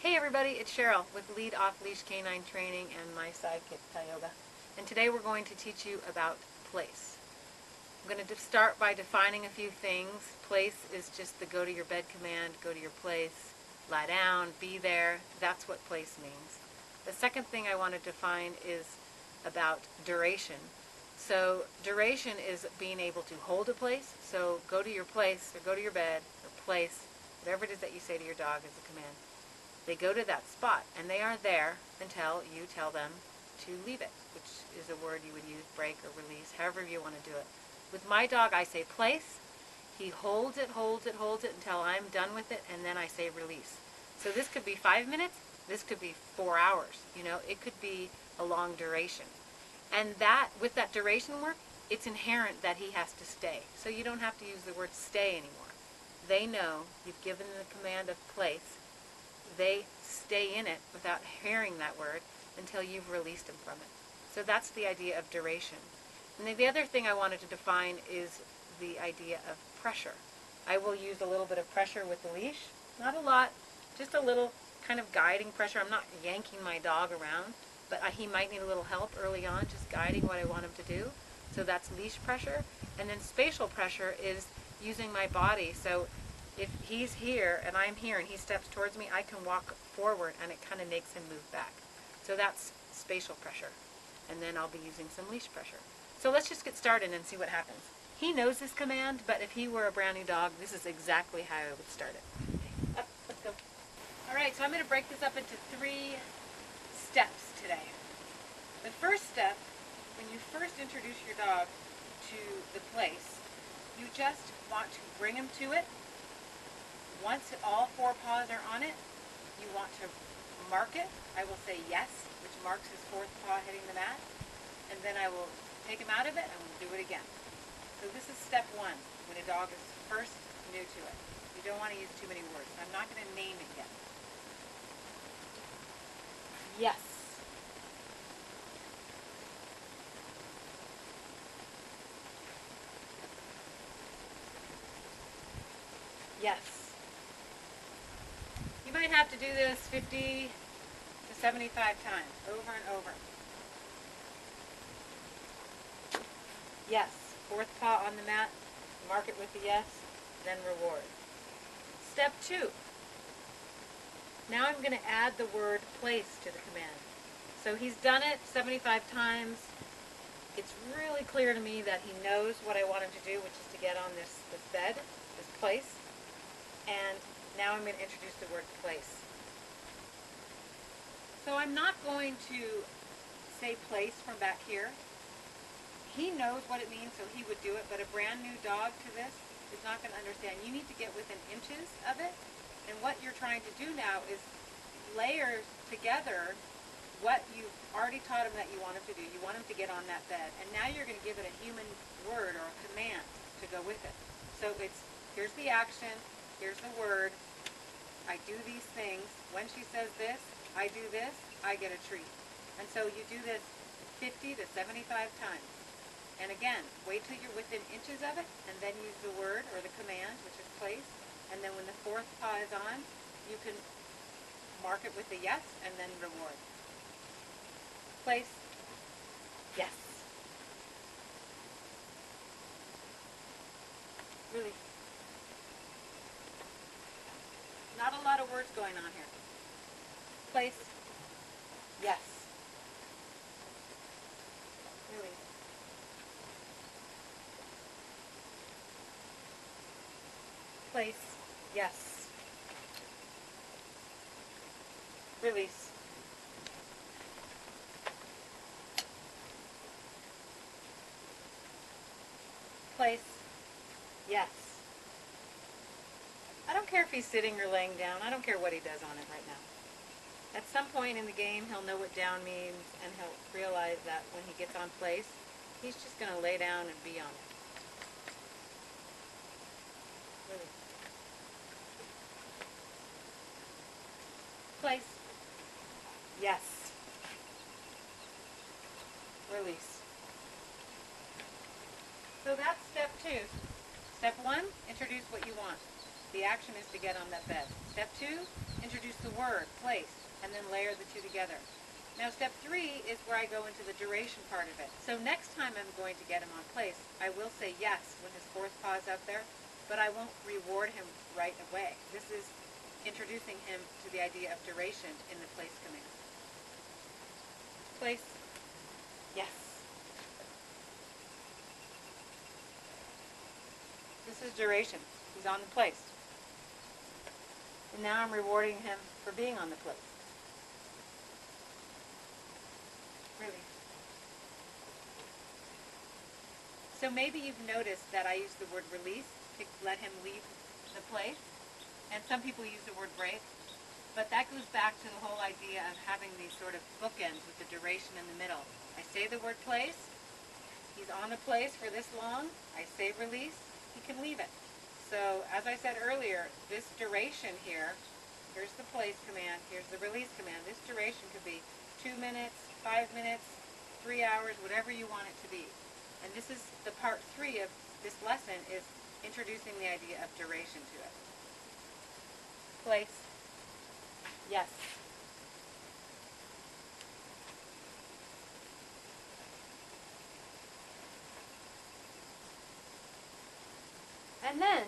Hey everybody, it's Cheryl with Off Leash K9 Training and my sidekick Tyoga. And today we're going to teach you about place. I'm going to start by defining a few things. Place is just the go to your bed command, go to your place, lie down, be there. That's what place means. The second thing I want to define is about duration. So duration is being able to hold a place. So go to your place or go to your bed or place, whatever it is that you say to your dog is a command. They go to that spot, and they are there until you tell them to leave it, which is a word you would use, break or release, however you want to do it. With my dog, I say place. He holds it until I'm done with it, and then I say release. So this could be 5 minutes. This could be 4 hours. You know, it could be a long duration. And that, with that duration work, it's inherent that he has to stay. So you don't have to use the word stay anymore. They know you've given the command of place. They stay in it without hearing that word until you've released them from it. So that's the idea of duration. And then the other thing I wanted to define is the idea of pressure. I will use a little bit of pressure with the leash. Not a lot, just a little kind of guiding pressure. I'm not yanking my dog around, but he might need a little help early on, just guiding what I want him to do. So that's leash pressure. And then spatial pressure is using my body. So if he's here and I'm here and he steps towards me, I can walk forward and it kind of makes him move back. So that's spatial pressure. And then I'll be using some leash pressure. So let's just get started and see what happens. He knows this command, but if he were a brand new dog, this is exactly how I would start it. Up, let's go. All right, so I'm going to break this up into 3 steps today. The first step, when you first introduce your dog to the place, you just want to bring him to it. Once all 4 paws are on it, you want to mark it. I will say yes, which marks his 4th paw hitting the mat. And then I will take him out of it and we'll do it again. So this is step 1, when a dog is first new to it. You don't want to use too many words. I'm not going to name it yet. Yes. Yes. You might have to do this 50 to 75 times, over and over. Yes. 4th paw on the mat, mark it with the yes, then reward. Step 2. Now I'm going to add the word place to the command. So he's done it 75 times. It's really clear to me that he knows what I want him to do, which is to get on this bed, this place. And now I'm going to introduce the word place. So I'm not going to say place from back here. He knows what it means, so he would do it, but a brand new dog to this is not going to understand. You need to get within inches of it, and what you're trying to do now is layer together what you've already taught him that you want him to do. You want him to get on that bed, and now you're going to give it a human word or a command to go with it. So it's, here's the action, here's the word, I do these things. When she says this, I do this, I get a treat. And so you do this 50 to 75 times. And again, wait till you're within inches of it, and then use the word or the command, which is place. And then when the 4th paw is on, you can mark it with a yes, and then reward. Place. Yes. Really. Not a lot of words going on here. Place. Yes. Really. Place. Yes. Release. Place. Yes. I don't care if he's sitting or laying down. I don't care what he does on it right now. At some point in the game, he'll know what down means, and he'll realize that when he gets on place, he's just going to lay down and be on it. Really. Place. Yes. Release. So that's step 2. Step 1, introduce what you want. The action is to get on that bed. Step 2, introduce the word, place, and then layer the two together. Now step 3 is where I go into the duration part of it. So next time I'm going to get him on place, I will say yes when his fourth paw is out there, but I won't reward him right away. This is introducing him to the idea of duration in the place command. Place. Yes. This is duration. He's on the place. And now I'm rewarding him for being on the place. Really. So maybe you've noticed that I use the word release to let him leave the place. And some people use the word break. But that goes back to the whole idea of having these sort of bookends with the duration in the middle. I say the word place. He's on the place for this long. I say release. He can leave it. So as I said earlier, this duration here, here's the place command, here's the release command. This duration could be 2 minutes, 5 minutes, 3 hours, whatever you want it to be. And this is the part 3 of this lesson, is introducing the idea of duration to it. Place. Yes. And then,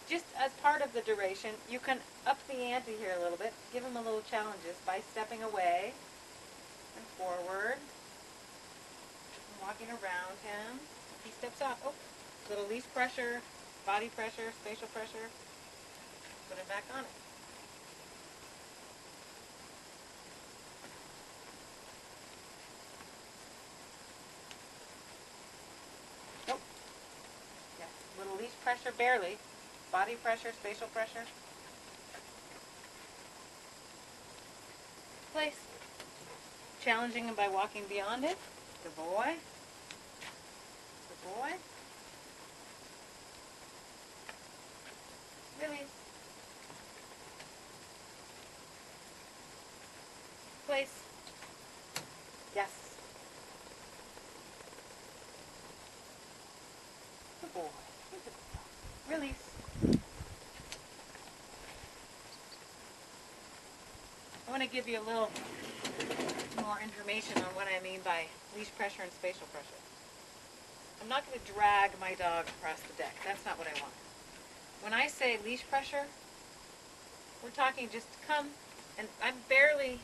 just as part of the duration, you can up the ante here a little bit, give him a little challenges by stepping away and forward, and walking around him. He steps off. Oh, little leash pressure, body pressure, spatial pressure. Put him back on it. Nope. Yeah, little leash pressure, barely. Body pressure, spatial pressure. Place. Challenging him by walking beyond it. Good boy. Good boy. Release. Place. Yes. Good boy. Release. I want to give you a little more information on what I mean by leash pressure and spatial pressure. I'm not going to drag my dog across the deck. That's not what I want. When I say leash pressure, we're talking just come, and I'm barely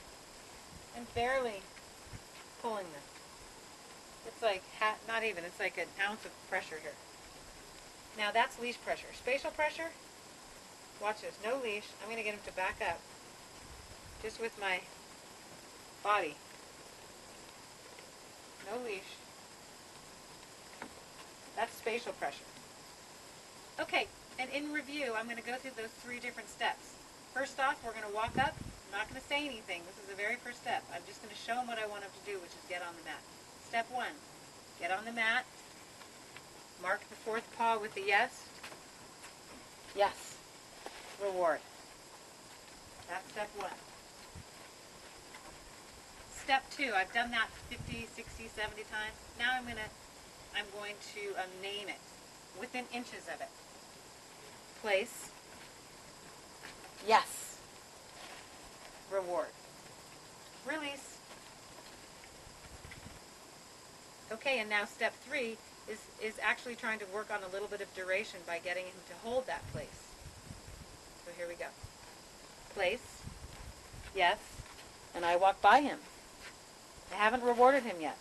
pulling this. It's like not even. It's like an ounce of pressure here. Now that's leash pressure. Spatial pressure, watch this, no leash. I'm going to get him to back up just with my body. No leash. That's spatial pressure. Okay, and in review, I'm going to go through those 3 different steps. First off, we're going to walk up. I'm not going to say anything. This is the very first step. I'm just going to show him what I want him to do, which is get on the mat. Step 1, get on the mat. Mark the 4th paw with the yes. Yes. Reward. That's step 1. Step 2, I've done that 50, 60, 70 times. Now I'm going to name it within inches of it. Place. Yes. Reward. Release. Okay, and now step 3 is actually trying to work on a little bit of duration by getting him to hold that place. So here we go. Place. Yes. And I walk by him. I haven't rewarded him yet.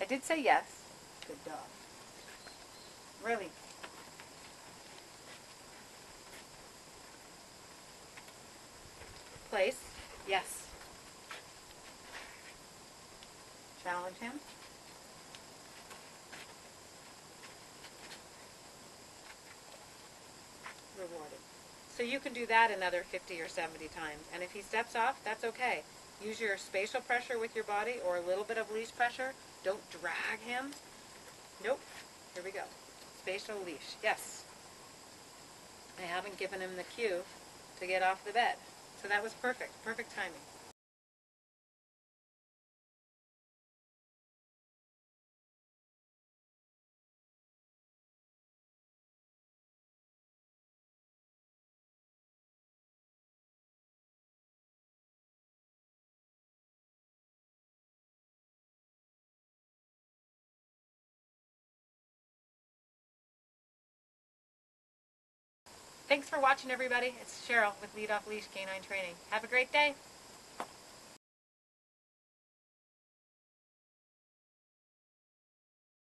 I did say yes. Good dog. Really. Place. Yes. Challenge him. Rewarded. So you can do that another 50 or 70 times. And if he steps off, that's okay. Use your spatial pressure with your body or a little bit of leash pressure. Don't drag him. Nope. Here we go. Spatial leash. Yes. I haven't given him the cue to get off the bed. So that was perfect. Perfect timing. Thanks for watching, everybody. It's Cheryl with Off Leash K9 Training. Have a great day.